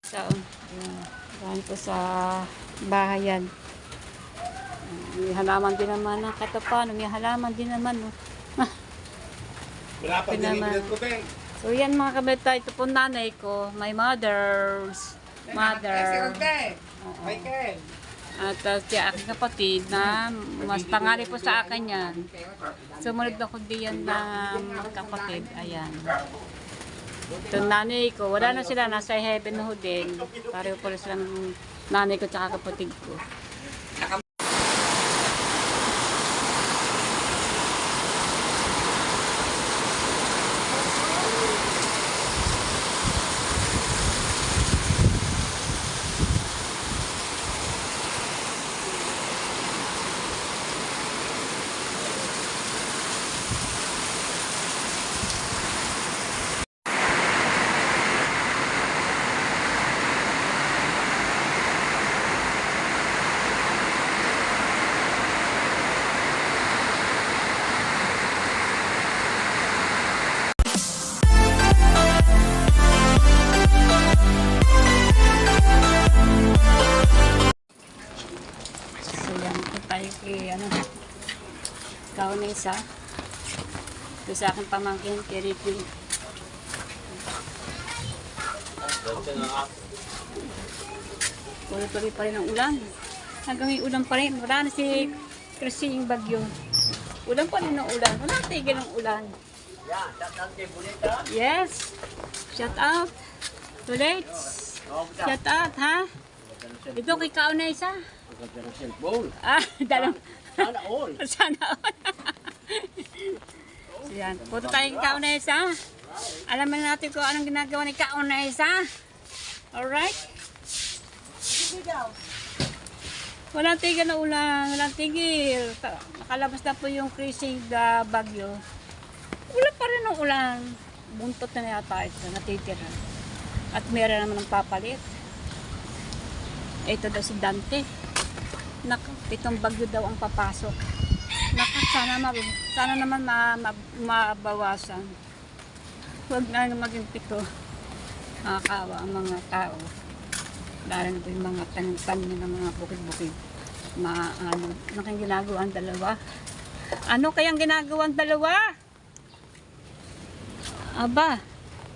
So, ayan po sa bahayan. May halaman din naman ng katapan. May halaman din naman. Wala pa din ko, Ben. So, yan mga kabeta. Ito po nanay ko. My mother's mother. Michael. At si aking kapatid na mas pangarap po sa akin yan. Sumunod ako diyan ng kapatid. Ayan. Ito nanay ko. Wala na sila. Nasa heaven ho din. Pareho po silang nanay ko at kapatid ko. Tayo kay ikaw na isa. Ito sa aking pamangkin, kay Ricky. Tuloy-tuloy pa rin ang ulan. Hanggang may ulan pa rin. Wala na si Chrissy yung bagyo. Ulan pa rin ang ulan. Wala tigil ang ulan. Yes. Shout out. Tulit. Shout out, ha? Ito kay ikaw na isa. Dalang. Sana all. Sana all. So yan. Punta tayong Kaunesa. Alaman natin kung anong ginagawa ni Kaunesa. Alright? Walang tigil na ulan. Walang tigil. Nakalabas na po yung Chrissy bagyo. Ulan pa rin ang ulan. Buntot na yata ito. Natitira. At meron naman ng papalit. Ito daw si Dante. Pitong bagyo daw ang papasok. Sana naman mabawasan. Huwag na maging pito. Nakakawa ang mga tao. Lalo na po yung mga tanim-tanim ng mga bukid-bukid. Ano kayang ginagawa ang dalawa? Ano kayang ginagawa ang dalawa? Aba,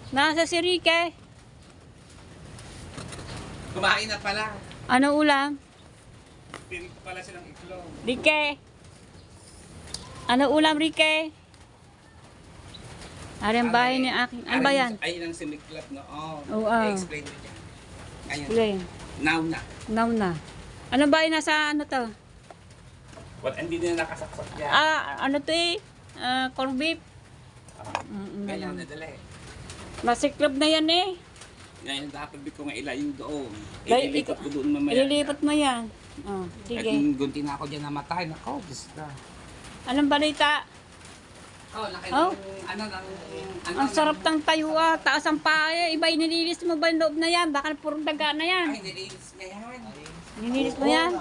nasa si Ricky. Kumain na pala. Ano ulam? Pinig ko pala silang iklog. Ricky! Ano ulam, Ricky? Ang bahay ni aking... Ano ba yan? Ayun ang simiklap na. Oo. I-explain mo dyan. Ayun. Sige. Now na. Now na. Ano ba yun? Nasa ano to? Hindi na nakasaksak yan. Ano to eh? Corned beef. Kaya nadala eh. Masiklab na yan eh. Ngayon dapat ko nga ilayin doon. Dahil Ililipat ko doon mamaya. Ililipat mo yan. Sige. At gunti na ako dyan namatay. Nako, gusto. Anong balita? Laki Oh. ng Ang sarap ng tayo taas ang paa eh. Iba nililis mo ba yung loob na yan? Baka puro daga na yan. Ay, nililis niya yan. Nililis mo yan?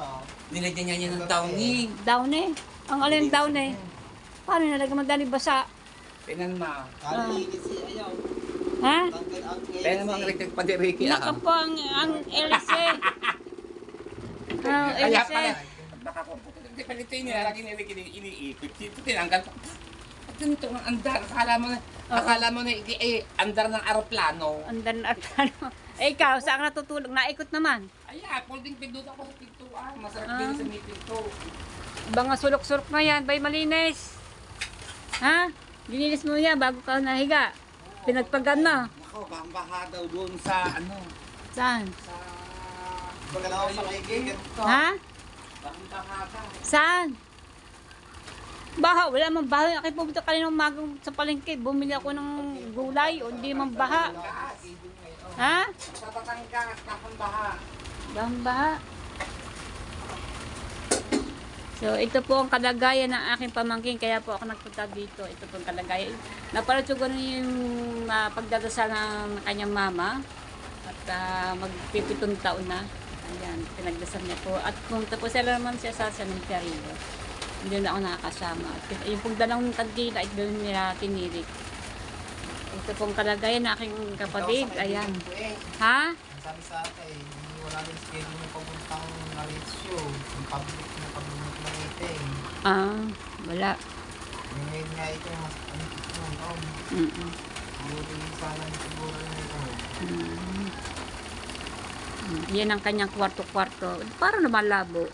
Nilagyan niya yan ng downy. Down eh. Ang alin down eh. Paano nalagyan madali basa? Pinan mo. Ha? Pinan mo ang rektek pa di Ricky. Naka po ang LC. Kaya LC. pala. Baka ko hindi pa nito yun. Lagi iniipit. Ito tinanggal ko. At ganito ang andar. Akala mo na andar ng aeroplano. Andan at ano. Ikaw, saan natutulog? Naikot naman. Ay, folding pinto ako sa pintuan. Masarap din sa may pinto. Banga sulok-sulok na yan. Bay malinis. Ha? Dinilis mo yan bago ka nahiga. Pinagpagan na. Nako, baha daw doon sa ano. Saan? Sa... Pagkalaw sa kaigay. Ha? Baha daw. Saan? Baha. Wala mang baha. Akin pumunta kanina umaga sa palengke. Bumili ako ng gulay o hindi mang baha. Ha? Sa Batangas, kapang baha. Bahang baha. So, ito po ang kalagayan ng aking pamangkin. Kaya po ako nagpunta dito. Ito po ang kalagayan. Napalad ko yung pagdadasal ng kanyang mama. At magpipitong taon na. Ayan, pinagdasal niya po. At pumunta po sila naman siya sa cemetery. Hindi na ako nakakasama. At yung pong dalang kandila, ito nila tinirik. Ito pong kalagayan ng aking kapatid. Ayan. Ha? sabi sa akin, wala rin schedule ng papuntang Mauricio. Yung public na pagbunot ng meeting. Ah, wala. Ngayon nga ito yung mas anipit nun. Mm-mm. Sana siguro na ito. Yan ang kanyang kwarto-kwarto. Para naman labo.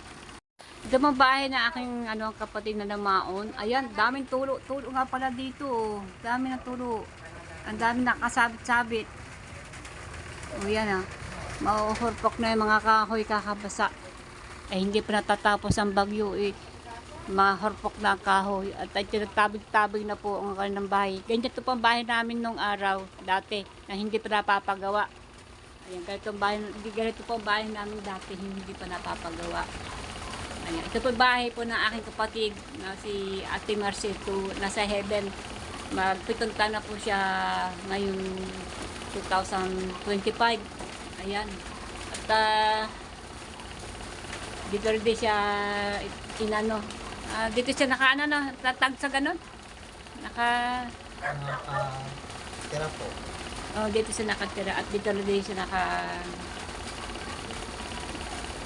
Ito mga bahay na aking kapatid na namaon. Ayan, daming tulo. Tulo nga pala dito. Dami ng tulo. Ang dami nakasabit-sabit. O yan mauhurpok na yung mga kahoy kakabasa. Hindi pa natatapos ang bagyo mahurpok na ang kahoy. At ay tinagtabig-tabig na po ang kanilang bahay. Ganyan ito pang bahay namin nung araw dati na hindi pa napapagawa. Ayan, ganito po ang bahay namin dati hindi pa napapagawa. Ayan, ito po bahay po ng aking kapatid na si Ate Marcito, nasa heaven. Magpitong taon na po siya ngayong 2025. Ayan. At dito rin siya dito siya tatag sa ganun. Tira po. Dito siya nakatira at dito rin siya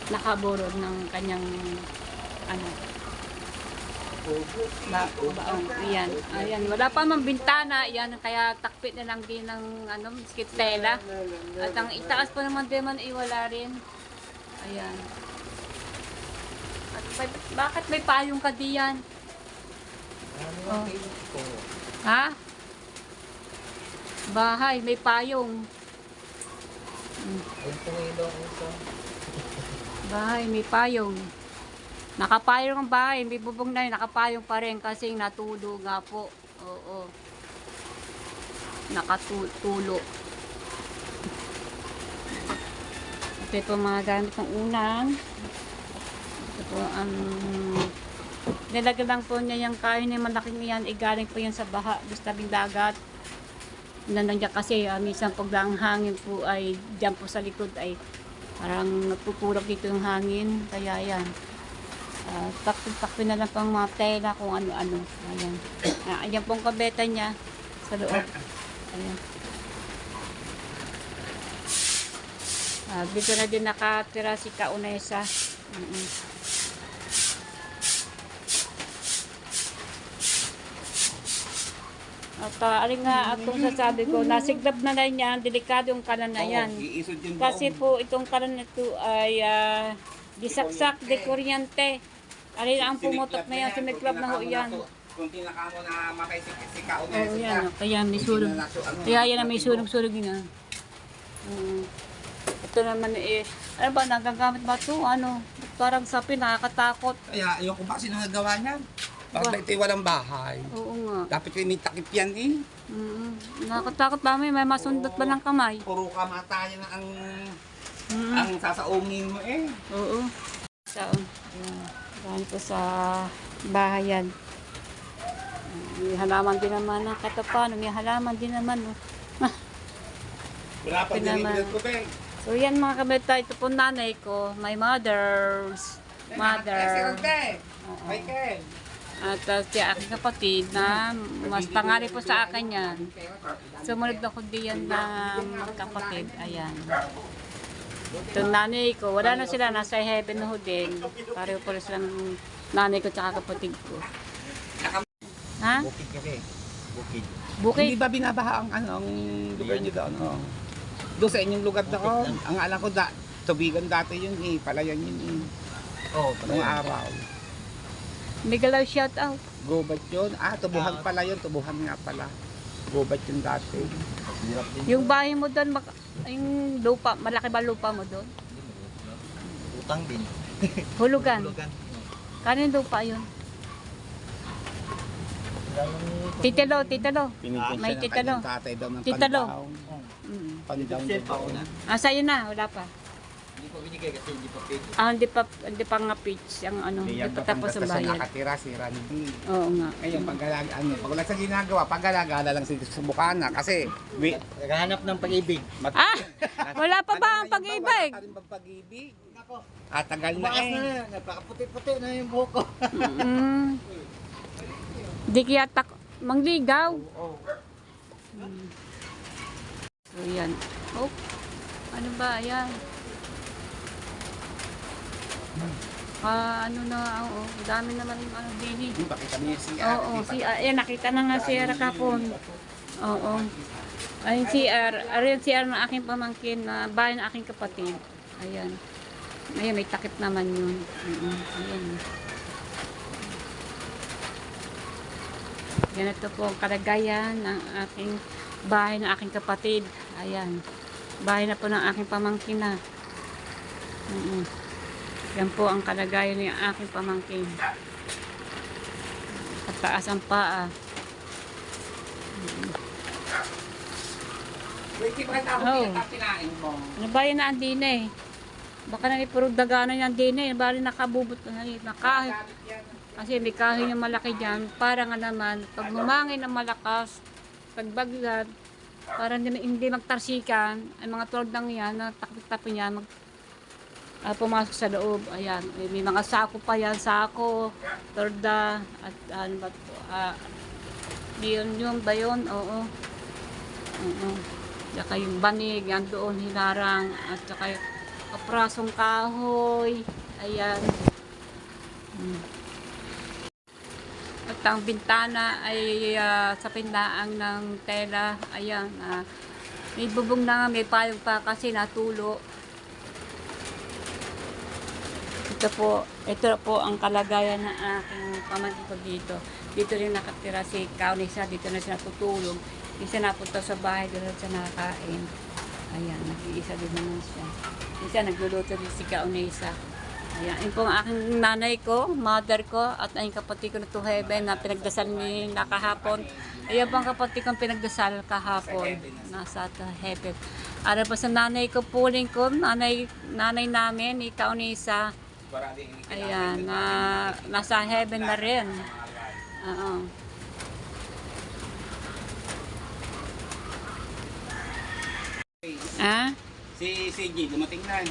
nakaborod ng kanyang baong. Ayan, wala pa mang bintana. Ayan, kaya takpit na lang din ng skitela. At ang itaas pa naman din wala rin. Ayan. At bakit may payong ka diyan? Ha? Bahay, may payong. Bahay, may payong. Nakapayong ang bahay, may bubong na yun, nakapayong pa rin kasi natulo nga po. Oo. Nakatulo. Ito po mga gamit ng unang. Ito po ang nilagyan lang po niya yung kain na malaking yan, galing po yan sa baha, gusto tabing dagat. Nandiyan kasi minsan pag ang hangin po ay dyan po sa likod ay parang napupurok dito yung hangin, kaya yan. Takpin na lang pang mga tela kung ano-ano. Ayan. Ayan pong kabeta niya sa loob. Ayan. Dito na din nakatira si Kaunesa. At alin nga atong sasabi ko, nasiglab na lang yan, delikado yung kanan na yan. Kasi po itong kanan na ito ay disaksak de kuryente. Alin ang pumutok na yan, sumiklab na ho yan. Kung tinaka mo na matay si Kaunesa. Oo, yan. Kaya may sunog. Kaya yan may sunog-sunog yun. Ito naman ano ba, nagagamit ba ito? Parang sapi, nakakatakot. Kaya ayoko ba sinagawa niyan? Bakit ito'y walang bahay? Oo nga. Dapat yung takip yan Nakakatakot ba may masundot ba ng kamay? Puro kamatayan ang sasaungin mo Oo. Saan? Dahil po sa bahayan. May halaman din naman ng katapan. May halaman din naman. Wala pa delivery ko ba So yan mga kabeta, ito po nanay ko. My mother's mother. Michael. At si aking kapatid na mas pangarap po sa akin yan. Sumunod ako diyan ng kapatid. Ayan. Ito nanay ko. Wala na sila. Nasa heaven na ho din. Pareho po silang nanay ko tsaka kapatid ko. Ha? Bukid kasi. Bukid. Bukid? Hindi ba binabaha ang lugar niyo doon? Doon sa inyong lugar doon. Ang alam ko, tubigan dati yun palayan yun Noong araw. May galaw shout out. Gubat yun. Tubuhan pala yun. Tubuhan nga pala. Gubat yun dati. Yung bahay mo doon, yung lupa, malaki ba lupa mo doon? Utang din. Hulugan. Kanin lupa yun? Titilo. May titilo. Tatay daw ng Titilo. Pandown. Sa'yo na, wala pa. Hindi pa binigay kasi hindi pa pwede. Hindi pa nga pitch ang tapos ang bayan. Nakatira si Randy. Oo nga. Ngayon, pag wala sa ginagawa, pag-alagala lang si Subukana kasi Naghahanap ng pag-ibig. Wala pa ba ang pag-ibig? Pag-ibig? Tagal na Bakas na yan. Nagpakaputi-puti na yung buhok ko. Di kaya mangligaw. So yan. Ano ba? Ayan. Ano na, oo. Dami naman ano din eh. Bakit kami yung CR? Oo, ayan, nakita na nga si CR kapon. Oo. Ayun CR. Ayun CR ng aking pamangkin na bahay ng aking kapatid. Ayan. Ayan, may takip naman yun. Ayan. Ganito po ang kalagayan ng aking bahay ng aking kapatid. Ayan. Bahay na po ng aking pamangkin na. Yan po ang kalagayan ng aking pamangkin. Pataas ang paa. Wait, bakit ako Oh. pinatapinain mo? Ano ba yan na andin eh? Baka na ipurog daganan yan din eh. Bali nakabubot na kahit. Kasi may kahoy yung malaki dyan. Para nga naman, pag humangin ng malakas, pag baglad, para hindi magtarsikan, ay mga tordang yan, na takip-tapin yan, pumasok sa loob. Ayan, may mga sako pa yan, sako, torda, at ano ba ito, yun ba yun? Oo. Saka yung banig, yan doon, hinarang, at saka yung kaprasong kahoy, ayan. At ang bintana ay sa pindaang ng tela, ayan, may bubong na, may payong pa kasi natulo. Ito po ang kalagayan ng aking pamangkin ko dito. Dito rin nakatira si Kaunisa, dito na siya natutulog. Isa napunta sa bahay, doon siya nakakain. Ayan, nag-iisa din naman siya. Isa nagluluto din si Kaunisa. Ayan, yun po ang aking nanay ko, mother ko, at ang kapatid ko na to heaven na pinagdasal ni na kahapon. Ayan po ang kapatid kong pinagdasal kahapon. Nasa heaven. Ara pa sa nanay ko, puling ko, nanay namin, ni Kaunisa. Ayan, nasa heaven na rin. Oo. Ah? Si G, dumating na.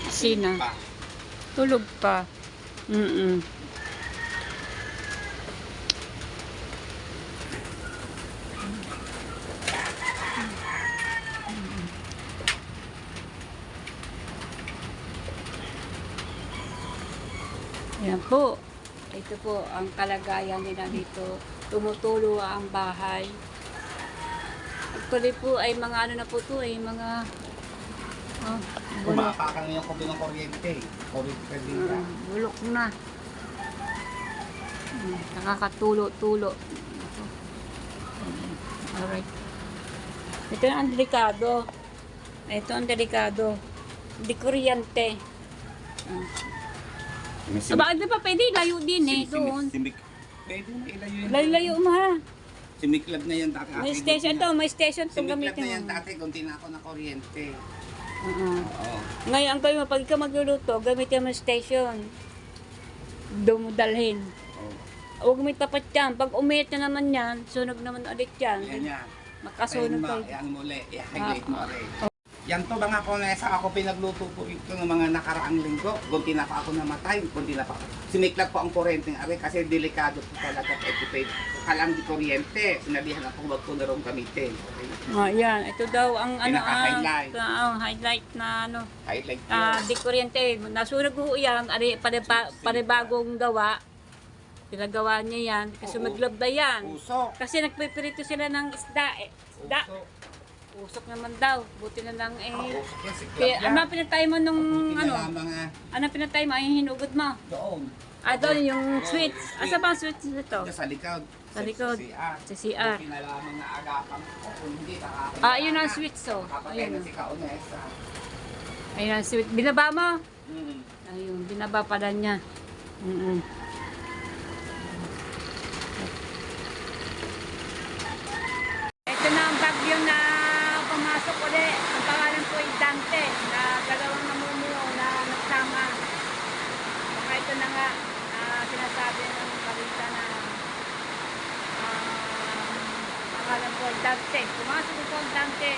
Sino? Pa. Tulog pa. Yan po. Ito po ang kalagayan nila dito. Tumutulo ang bahay. Actually po ay mga ano na po to ay mga bulok. Kumapakan na yung kubi ng kuryente. Kuryente din ka. Bulok na. Nakakatulo-tulo. Alright. Ito ang delikado. Ito ang delikado. Di kuryente. Bakit di pa pwede? Layo din eh. Doon. Pwede na ilayo yun. Layo mo ha. Simiklab na yan dati. May station to. May station to Simiklab na gamitin yan mo. dati. Kunti na ako na kuryente. Oo. Oo. Ngayon, ang gawin mo, pag ka magluluto, gamitin mo yung station. Doon mo dalhin. Oo. Huwag mo itapat yan. Pag umiit na naman yan, sunog naman ulit yan. Yan yan. Makasunog Ayun kayo. mo, yan mo ulit. I-highlight mo ulit. Yan to mga konesa, ako pinagluto po ito ng mga nakaraang linggo. Kunti na pa ako namatay, kunti na pa ako. Simiklab po ang kuryente ng ari kasi delikado po talaga. Kalang di kuryente, sinabihan ako huwag ko na rin gamitin. Okay? Yan. Ito daw ang ano, Pinaka-highlight. highlight na ano. Highlight yun. Di kuryente. Nasunog ko yan. Panibagong gawa. Pinagawa niya yan. Kasi Oo. maglab na yan. Usok. Kasi nagpipirito sila ng isda. Isda. Usok. Usok naman daw. Buti na lang eh. Usok yan, siklab Kaya, yan. ano pinatay mo nung Buti na ano? lamang Ano pinatay mo? Ay hinugod mo. doon. Doon yung switch. Asa pa ang switch nito? Sa likod. Sa likod. CR. Sa CR. Buti na lamang na agapan ko. Kung hindi, Yun ang switch oh. Kapatay Ayun. na si Kaunesa. Ayun ang switch. Binaba mo? Mm. Ayun, binaba pala niya. Ito na ang bagyo na pumasok ulit. Ang pangalan po ay Dante na dalawang namumuo na nagsama. Baka ito na nga sinasabi ng balita na pangalan po ay Dante. Pumasok po ang Dante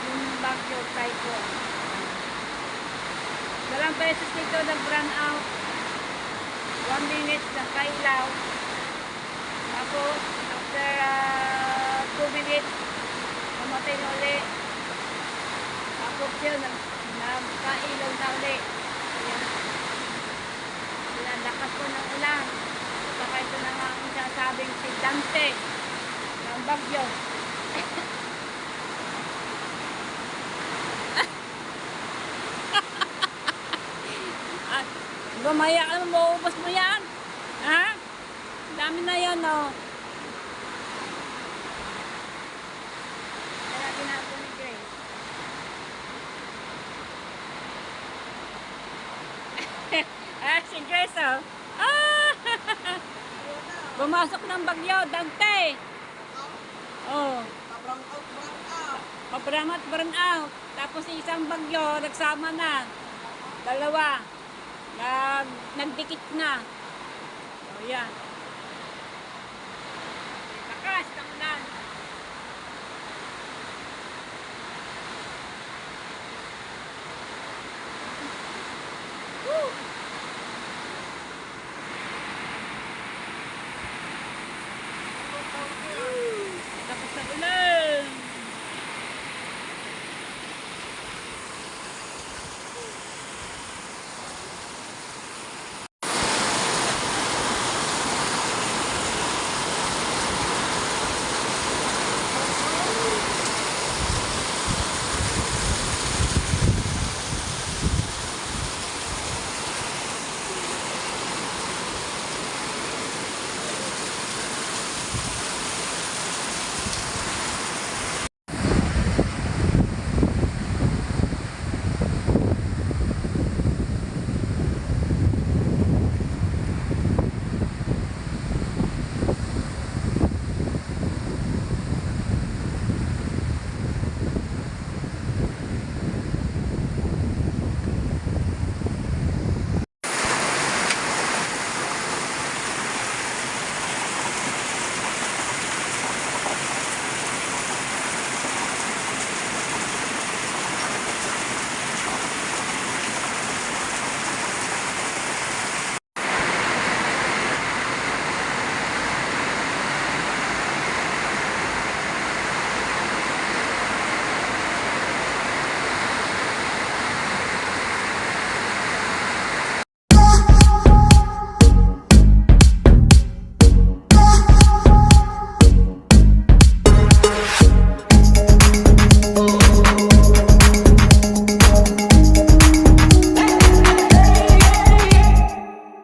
yung bagyo typhoon. Dalang beses nito nag-run out. 1 minute ng kailaw. Tapos, after 2 minutes, mamatay na ulit. Tapos, bagyo, nagkailaw na uli. Ayan. Ayan, lakas po ng ulan. Saka ito na nga ang sinasabing si Dante ng bagyo. At gumaya ka naman, mauubos mo yan. Ha? Ang dami na yan, oh. Kaya ginagawa ni Grace. Si Grace, oh. Ah! Bumasok ng bagyo, Dante. Oh. Sobrang at burn out. Tapos isang bagyo, nagsama na. Dalawa. Nagdikit na. Oh, yan. Lakas ng